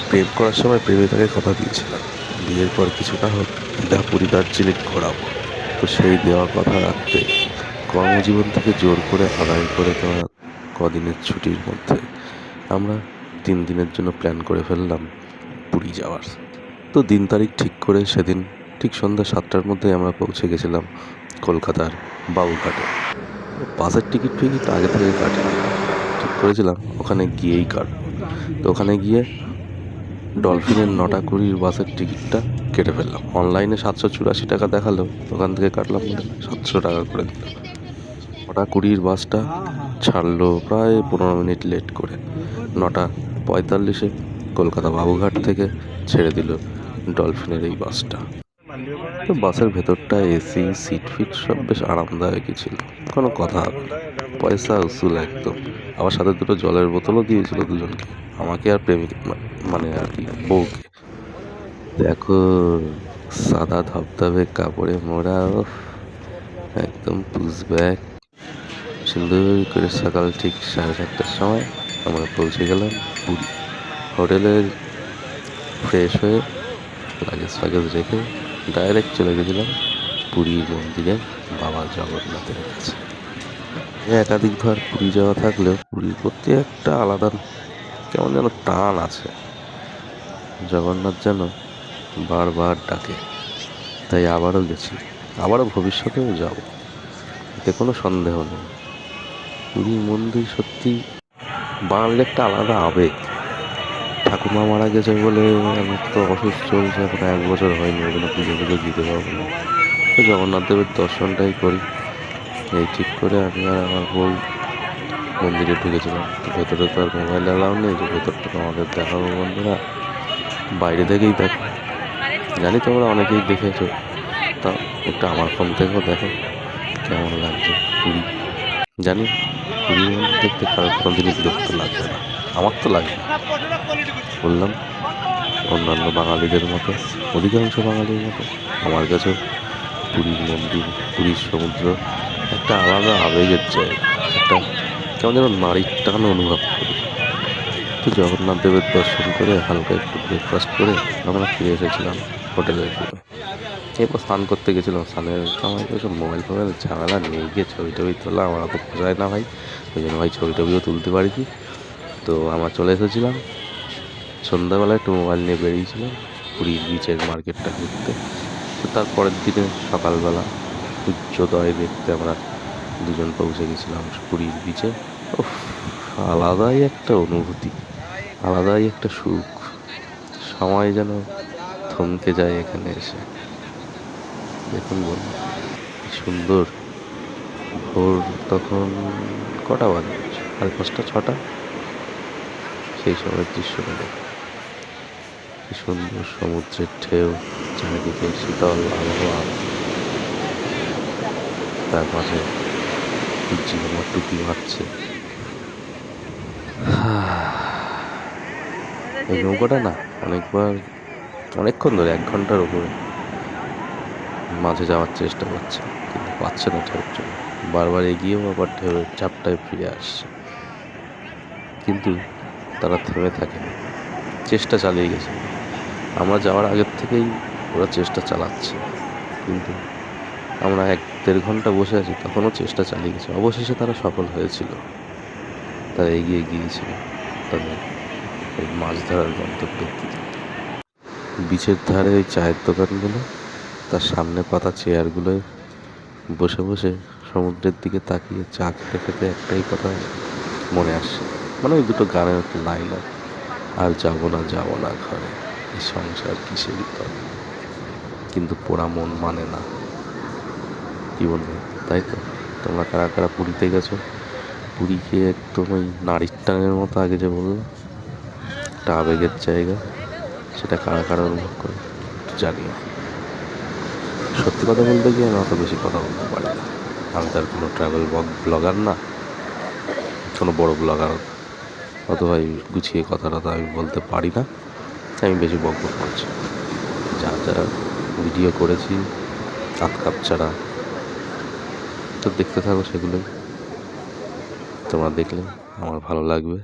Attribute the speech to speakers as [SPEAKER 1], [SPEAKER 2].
[SPEAKER 1] প্রেম করার সময় প্রেমিকাকে কথা দিয়েছিলাম, বিয়ের পর কিছুটা হোক দীঘা পুরী দার্জিলিং ঘোরাবো। তো সেই দেওয়া কথা রাখতে কর্মজীবন থেকে জোর করে আদায় করে দেওয়া কদিনের ছুটির মধ্যে আমরা 3 দিনের জন্য প্ল্যান করে ফেললাম পুরী যাওয়ার। তো দিন তারিখ ঠিক করে সেদিন ঠিক সন্ধ্যা 7টার মধ্যে আমরা পৌঁছে গেছিলাম কলকাতার বাবুঘাটে। বাসের টিকিট ফিকিট আগে থেকে কাটিনি, ঠিক করেছিলাম ওখানে গিয়েই কাটবো। তো ওখানে গিয়ে ডলফিনের 9:20 বাসের টিকিটটা কেটে ফেললাম। অনলাইনে 784 টাকা দেখালো, ওখান থেকে কাটলাম বলে 700 টাকা করে দিল। 9:20 বাসটা ছাড়লো প্রায় 15 মিনিট লেট করে। 9:45 কলকাতা বাবুঘাট থেকে ছেড়ে দিল ডলফিনের এই বাসটা। তো বাসের ভেতরটা এসি সিট ফিট সব বেশ আরামদায়কই ছিল, কোনো কথা হবে না। পয়সা উসুল একদম। আবার সাথে দুটো জলের বোতলও দিয়েছিল দুজনকে, আমাকে আর প্রেমিক মানে আর কি বউকে। দেখো, সাদা ধবধবে কাপড়ে মোড়া, একদম পুশব্যাক। সুন্দর করে সকাল ঠিক 7:30টার সময় আমরা পৌঁছে গেলাম পুরী। হোটেলে ফ্রেশ হয়ে লাগেজ ফাগেজ রেখে ডাইরেক্ট চলে গেছিলাম পুরীর মন্দিরে বাবা জগন্নাথের কাছে। একাধিকবার পুরী যাওয়া থাকলেও পুরীর প্রতি একটা আলাদা কেমন যেন টান আছে। জগন্নাথ যেন বারবার ডাকে, তাই আবারও গেছি, আবারও ভবিষ্যতেও যাব, এতে কোনো সন্দেহ নেই। পুরীর মন্দির সত্যি বাঙালির একটা আলাদা আবেগ। ঠাকুমা মারা গেছে বলে আমার তো অসুস্থ চলছে, এখন 1 বছর হয়নি, ওই জন্য পুজো পুজো দিতে পারবো না। তো জগন্নাথ দেবের দর্শনটাই করি, এই ঠিক করে আমি আর আমার বউ মন্দিরে ঢুকেছিলাম। তো ভেতরে তো আর মোবাইল অ্যালাউ নেই যে ভেতরটা তোমাদের দেখাবো বন্ধুরা, বাইরে থেকেই দেখো। জানি তোমরা অনেকেই দেখেছো, তা একটু আমার ফোন থেকেও দেখো কেমন লাগছে পুরী। জানি পুরীর মন্দির দেখতে কারোর কোনোদিনই বিরক্ত লাগবে না, আমার তো লাগবে। বললাম অন্যান্য বাঙালিদের মতো, অধিকাংশ বাঙালির মতো আমার কাছেও পুরীর মন্দির, পুরীর সমুদ্র একটা আলাদা আবেগের জায়গা। একটা কেমন যেন নারীর টান অনুভব করি। তো জগন্নাথ দেবের দর্শন করে হালকা একটু ব্রেকফাস্ট করে আমরা ফিরে এসেছিলাম হোটেলের রুমে। এরপর স্নান করতে গেছিলাম, স্নানের সময় তো সব মোবাইল ফোবাইল ঝামেলা নিয়ে গিয়ে ছবি টবি তোলা আমার অত পোষায় না ভাই, ওই জন্য ভাই ছবি টবিও তুলতে পারিনি। তো আমরা চলে এসেছিলাম সন্ধ্যাবেলা, একটু মোবাইল নিয়ে বেরিয়েছিলাম পুরীর বিচের মার্কেটটা ঘুরতে। তো তারপরের দিনে সকালবেলা সূর্যোদয় দেখতে আমরা দুজন পৌঁছে গেছিলাম পুরীর বিচে। উফ, আলাদাই একটা অনুভূতি, আলাদাই একটা সুখ। সময় যেন থমকে যায় এখানে এসে। দেখুন বলুন, কি সুন্দর। ভোর তখন কটা বাজে, 5:30 6টা, সেই সময়ের দৃশ্যটা দেখুন। কি সুন্দর সমুদ্রের ঢেউ, চারিদিকে শীতল আবহাওয়া, তার মাঝে সূর্যি আমার টুপি মারছে। এই নৌকাটা না অনেকবার, অনেকক্ষণ ধরে 1 ঘন্টার উপরে মাঝে যাওয়ার চেষ্টা করছে, কিন্তু পাচ্ছে না ঢেউর জন্য। বারবার এগিয়েও আবার ঢেউয়ের ঝাপটায় ফিরে আসছে, কিন্তু তারা থেমে থাকেনি, চেষ্টা চালিয়ে গেছে। আমরা যাওয়ার আগের থেকেই ওরা চেষ্টা চালাচ্ছে, কিন্তু আমরা 1-1.5 ঘন্টা বসে আছি, তখনও চেষ্টা চালিয়ে গেছে। অবশেষে তারা সফল হয়েছিল, তারা এগিয়ে গিয়েছিল তাদের ওই মাছ ধরার গন্তব্যের দিকে। বিচের ধারে ওই চায়ের দোকানগুলো, তার সামনে পাতা চেয়ারগুলোয় বসে বসে সমুদ্রের দিকে তাকিয়ে চা খেতে খেতে একটাই কথা মনে আসছে, মানে ওই দুটো গানের একটা লাইন, আর যাবো না যাবো না ঘরে, এই সংসার কিসেরই তরে, কিন্তু পোড়া মন মানে না। কি বলবো, তাই তো? তোমরা কারা কারা পুরীতে গেছো? পুরীকে একদম ওই নারীর টানের মতো আগে যে বললাম একটা আবেগের জায়গা, সেটা কারা কারা অনুভব করে একটু জানিও। সত্যি কথা বলতে গিয়ে আমি অত বেশি কথা বলতে পারি না, আমি তার কোনো ট্রাভেল ব্লগার না, কোনো বড় ব্লগার, অত ভাই গুছিয়ে কথা টথা আমি বলতে পারি না, আমি বেশি বকবক করছি। যা যা ভিডিও করেছি হাত কাপ ছাড়া, তো দেখতে থাকো, সেগুলোই তোমরা দেখলে আমার ভালো লাগবে।